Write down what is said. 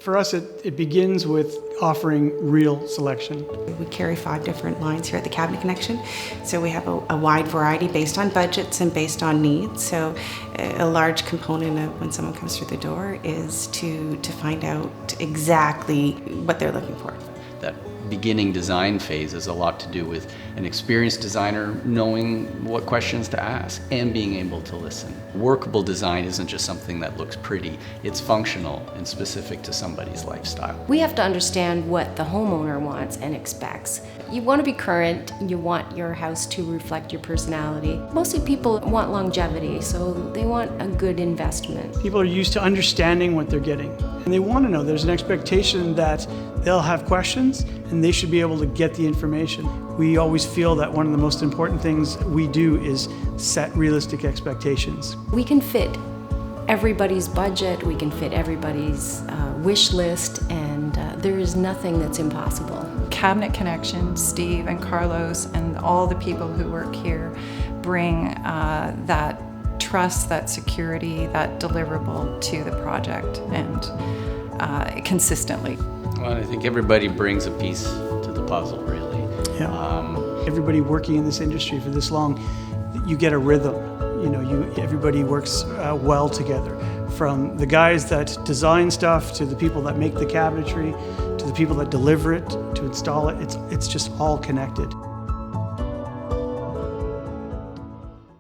For us, it begins with offering real selection. We carry 5 different lines here at the Cabinet Connection, so we have a wide variety based on budgets and based on needs. So a large component of when someone comes through the door is to find out exactly what they're looking for. That beginning design phase has a lot to do with an experienced designer knowing what questions to ask and being able to listen. Workable design isn't just something that looks pretty, it's functional and specific to somebody's lifestyle. We have to understand what the homeowner wants and expects. You want to be current, you want your house to reflect your personality. Mostly people want longevity, so they want a good investment. People are used to understanding what they're getting, and they want to know. There's an expectation that they'll have questions and they should be able to get the information. We always feel that one of the most important things we do is set realistic expectations. We can fit everybody's budget, we can fit everybody's wish list, and there is nothing that's impossible. Cabinet Connection, Steve and Carlos and all the people who work here bring that trust, that security, that deliverable to the project, and consistently. Well, I think everybody brings a piece to the puzzle, really. Yeah. Everybody working in this industry for this long, you get a rhythm. Everybody works well together. From the guys that design stuff to the people that make the cabinetry to the people that deliver it, to install it. It's just all connected.